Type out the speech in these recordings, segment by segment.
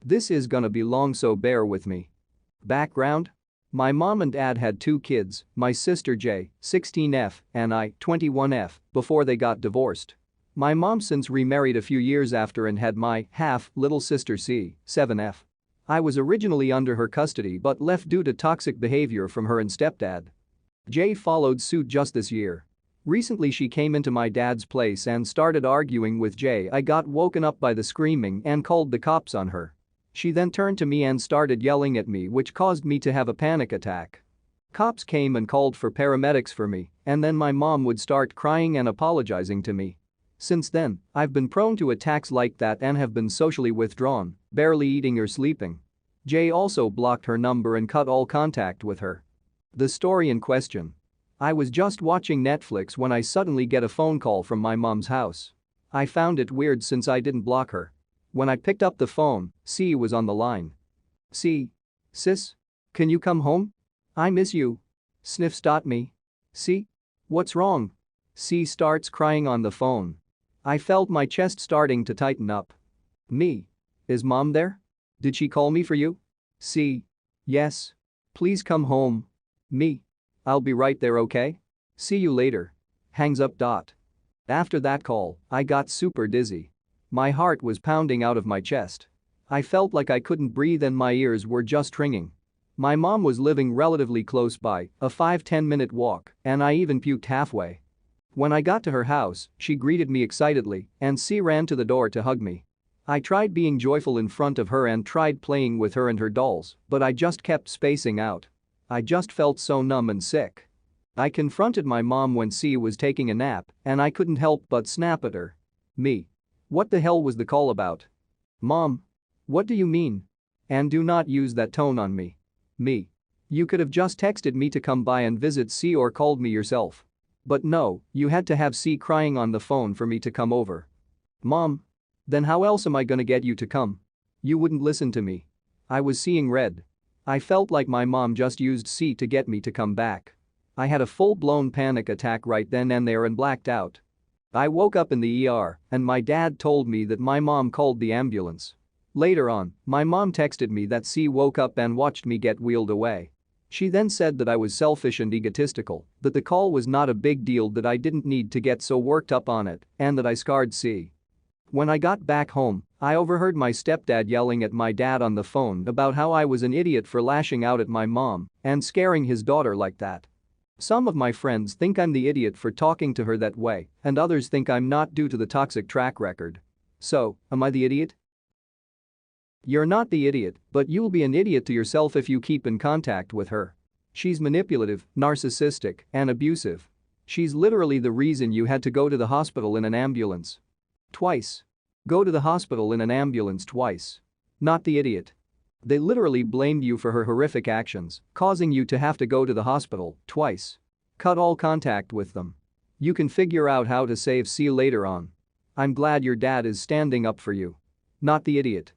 This is gonna be long, so bear with me. Background? My mom and dad had 2 kids, my sister J, 16F, and I, 21F, before they got divorced. My mom since remarried a few years after and had my little sister C, 7F. I was originally under her custody but left due to toxic behavior from her and stepdad. J followed suit just this year. Recently she came into my dad's place and started arguing with J. I got woken up by the screaming and called the cops on her. She then turned to me and started yelling at me, which caused me to have a panic attack. Cops came and called for paramedics for me, and then my mom would start crying and apologizing to me. Since then, I've been prone to attacks like that and have been socially withdrawn, barely eating or sleeping. Jay also blocked her number and cut all contact with her. The story in question. I was just watching Netflix when I suddenly get a phone call from my mom's house. I found it weird since I didn't block her. When I picked up the phone, C was on the line. C. Sis? Can you come home? I miss you. Sniffs.me. C. What's wrong? C starts crying on the phone. I felt my chest starting to tighten up. Me. Is mom there? Did she call me for you? C. Yes. Please come home. Me. I'll be right there, okay? See you later. Hangs up. After that call, I got super dizzy. My heart was pounding out of my chest. I felt like I couldn't breathe and my ears were just ringing. My mom was living relatively close by, a 5-10 minute walk, and I even puked halfway. When I got to her house, she greeted me excitedly, and C ran to the door to hug me. I tried being joyful in front of her and tried playing with her and her dolls, but I just kept spacing out. I just felt so numb and sick. I confronted my mom when C was taking a nap, and I couldn't help but snap at her. Me. What the hell was the call about? Mom. What do you mean? And do not use that tone on me. Me. You could have just texted me to come by and visit C or called me yourself. But no, you had to have C crying on the phone for me to come over. Mom. Then how else am I gonna get you to come? You wouldn't listen to me. I was seeing red. I felt like my mom just used C to get me to come back. I had a full-blown panic attack right then and there and blacked out. I woke up in the ER and my dad told me that my mom called the ambulance. Later on, my mom texted me that C woke up and watched me get wheeled away. She then said that I was selfish and egotistical, that the call was not a big deal, that I didn't need to get so worked up on it, and that I scarred C. When I got back home, I overheard my stepdad yelling at my dad on the phone about how I was an idiot for lashing out at my mom and scaring his daughter like that. Some of my friends think I'm the idiot for talking to her that way, and others think I'm not due to the toxic track record. So, am I the idiot? You're not the idiot, but you'll be an idiot to yourself if you keep in contact with her. She's manipulative, narcissistic, and abusive. She's literally the reason you had to go to the hospital in an ambulance. Twice. Go to the hospital in an ambulance twice. Not the idiot. They literally blamed you for her horrific actions, causing you to have to go to the hospital twice. Cut all contact with them. You can figure out how to save C later on. I'm glad your dad is standing up for you. Not the idiot.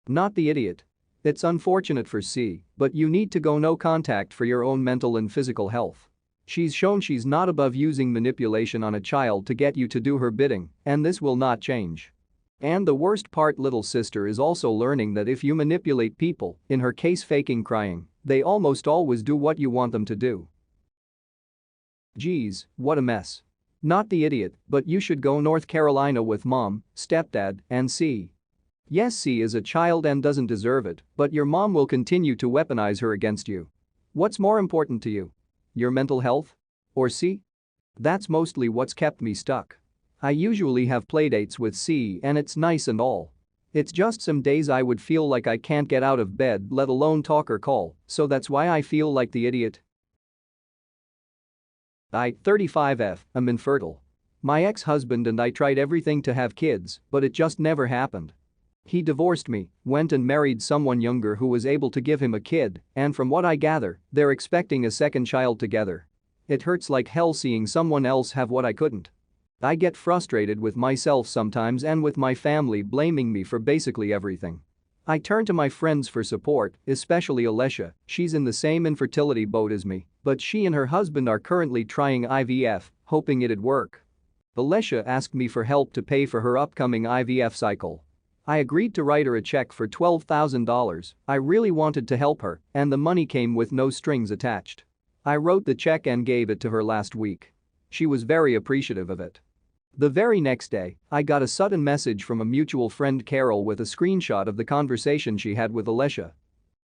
Not the idiot. It's unfortunate for C, but you need to go no contact for your own mental and physical health. She's shown she's not above using manipulation on a child to get you to do her bidding, and this will not change. And the worst part, little sister is also learning that if you manipulate people, in her case faking crying, they almost always do what you want them to do. Geez, what a mess. Not the idiot, but you should go North Carolina with mom, stepdad, and C. Yes, C is a child and doesn't deserve it, but your mom will continue to weaponize her against you. What's more important to you? Your mental health? Or C? That's mostly what's kept me stuck. I usually have playdates with C and it's nice and all. It's just some days I would feel like I can't get out of bed, let alone talk or call, so that's why I feel like the idiot. I, 35F, am infertile. My ex-husband and I tried everything to have kids, but it just never happened. He divorced me, went and married someone younger who was able to give him a kid, and from what I gather, they're expecting a second child together. It hurts like hell seeing someone else have what I couldn't. I get frustrated with myself sometimes and with my family blaming me for basically everything. I turn to my friends for support, especially Alessia. She's in the same infertility boat as me, but she and her husband are currently trying IVF, hoping it'd work. Alessia asked me for help to pay for her upcoming IVF cycle. I agreed to write her a check for $12,000. I really wanted to help her, and the money came with no strings attached. I wrote the check and gave it to her last week. She was very appreciative of it. The very next day, I got a sudden message from a mutual friend, Carol, with a screenshot of the conversation she had with Alicia.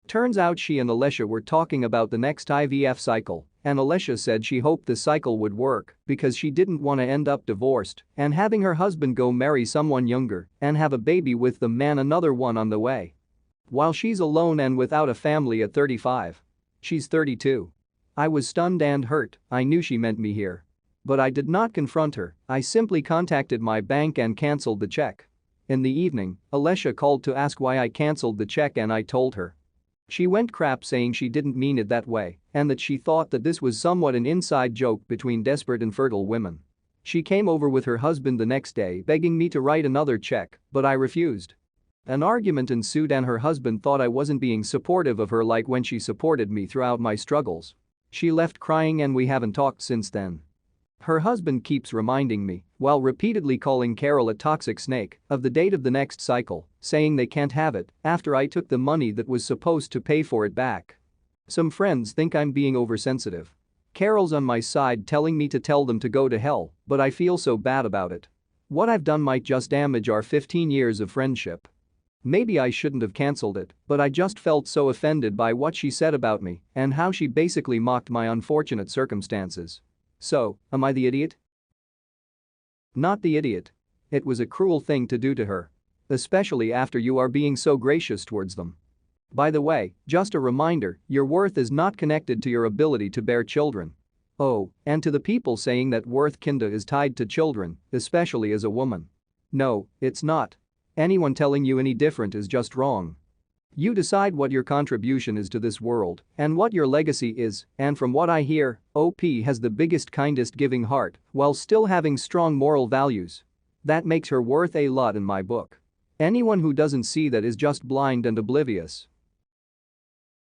Turns out she and Alicia were talking about the next IVF cycle, and Alicia said she hoped the cycle would work because she didn't want to end up divorced and having her husband go marry someone younger and have a baby with them, and another one on the way. While she's alone and without a family at 35. She's 32. I was stunned and hurt. I knew she meant me here. But I did not confront her. I simply contacted my bank and cancelled the check. In the evening, Alicia called to ask why I cancelled the check, and I told her. She went crap, saying she didn't mean it that way and that she thought that this was somewhat an inside joke between desperate and fertile women. She came over with her husband the next day begging me to write another check, but I refused. An argument ensued and her husband thought I wasn't being supportive of her like when she supported me throughout my struggles. She left crying and we haven't talked since then. Her husband keeps reminding me, while repeatedly calling Carol a toxic snake, of the date of the next cycle, saying they can't have it after I took the money that was supposed to pay for it back. Some friends think I'm being oversensitive. Carol's on my side telling me to tell them to go to hell, but I feel so bad about it. What I've done might just damage our 15 years of friendship. Maybe I shouldn't have cancelled it, but I just felt so offended by what she said about me and how she basically mocked my unfortunate circumstances. So, am I the idiot? Not the idiot. It was a cruel thing to do to her. Especially after you are being so gracious towards them. By the way, just a reminder, your worth is not connected to your ability to bear children. Oh, and to the people saying that worth kinda is tied to children, especially as a woman. No, it's not. Anyone telling you any different is just wrong. You decide what your contribution is to this world and what your legacy is, and from what I hear, OP has the biggest, kindest giving heart while still having strong moral values. That makes her worth a lot in my book. Anyone who doesn't see that is just blind and oblivious.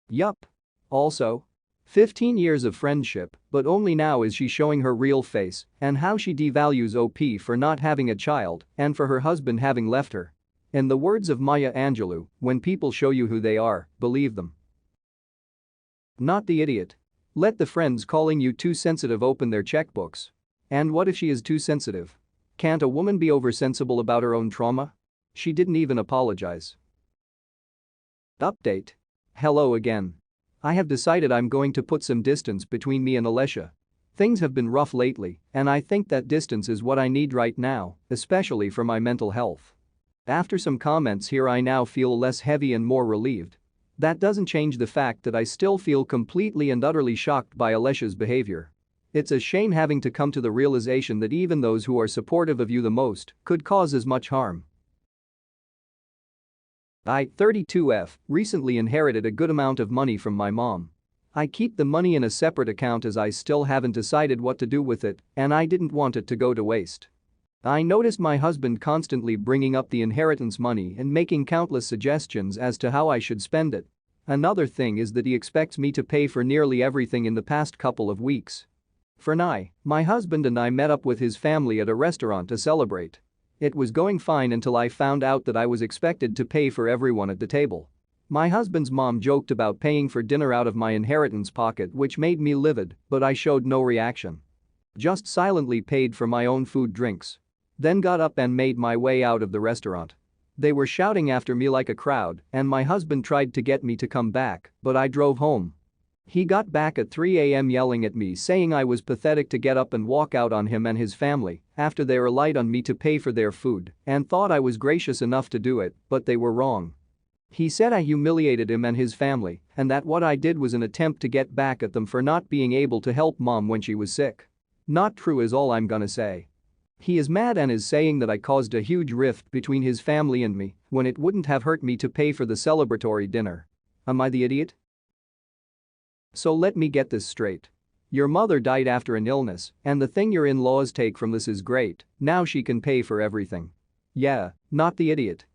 Yup. Also, 15 years of friendship, but only now is she showing her real face and how she devalues OP for not having a child and for her husband having left her. In the words of Maya Angelou, when people show you who they are, believe them. Not the idiot. Let the friends calling you too sensitive open their checkbooks. And what if she is too sensitive? Can't a woman be oversensible about her own trauma? She didn't even apologize. Update. Hello again. I have decided I'm going to put some distance between me and Alicia. Things have been rough lately, and I think that distance is what I need right now, especially for my mental health. After some comments here, I now feel less heavy and more relieved. That doesn't change the fact that I still feel completely and utterly shocked by Alicia's behavior. It's a shame having to come to the realization that even those who are supportive of you the most could cause as much harm. I, 32F, recently inherited a good amount of money from my mom. I keep the money in a separate account as I still haven't decided what to do with it, and I didn't want it to go to waste. I noticed my husband constantly bringing up the inheritance money and making countless suggestions as to how I should spend it. Another thing is that he expects me to pay for nearly everything in the past couple of weeks. For Nye, my husband and I met up with his family at a restaurant to celebrate. It was going fine until I found out that I was expected to pay for everyone at the table. My husband's mom joked about paying for dinner out of my inheritance pocket, which made me livid, but I showed no reaction. Just silently paid for my own food, drinks. Then got up and made my way out of the restaurant. They were shouting after me like a crowd, and my husband tried to get me to come back, but I drove home. He got back at 3 a.m. yelling at me, saying I was pathetic to get up and walk out on him and his family after they relied on me to pay for their food and thought I was gracious enough to do it, but they were wrong. He said I humiliated him and his family and that what I did was an attempt to get back at them for not being able to help mom when she was sick. Not true is all I'm gonna say. He is mad and is saying that I caused a huge rift between his family and me when it wouldn't have hurt me to pay for the celebratory dinner. Am I the idiot? So let me get this straight. Your mother died after an illness, and the thing your in-laws take from this is great, now she can pay for everything. Yeah, not the idiot.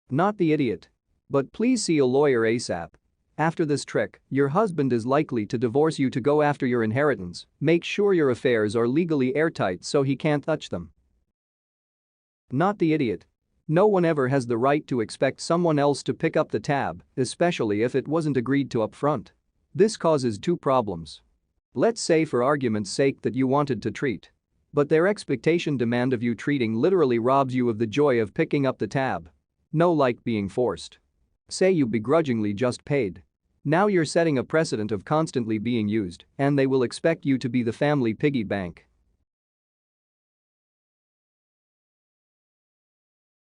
Not the idiot. But please see a lawyer ASAP. After this trick, your husband is likely to divorce you to go after your inheritance. Make sure your affairs are legally airtight so he can't touch them. Not the idiot. No one ever has the right to expect someone else to pick up the tab, especially if it wasn't agreed to upfront. This causes two problems. Let's say for argument's sake that you wanted to treat. But their expectation demand of you treating literally robs you of the joy of picking up the tab. No like being forced. Say you begrudgingly just paid. Now you're setting a precedent of constantly being used, and they will expect you to be the family piggy bank.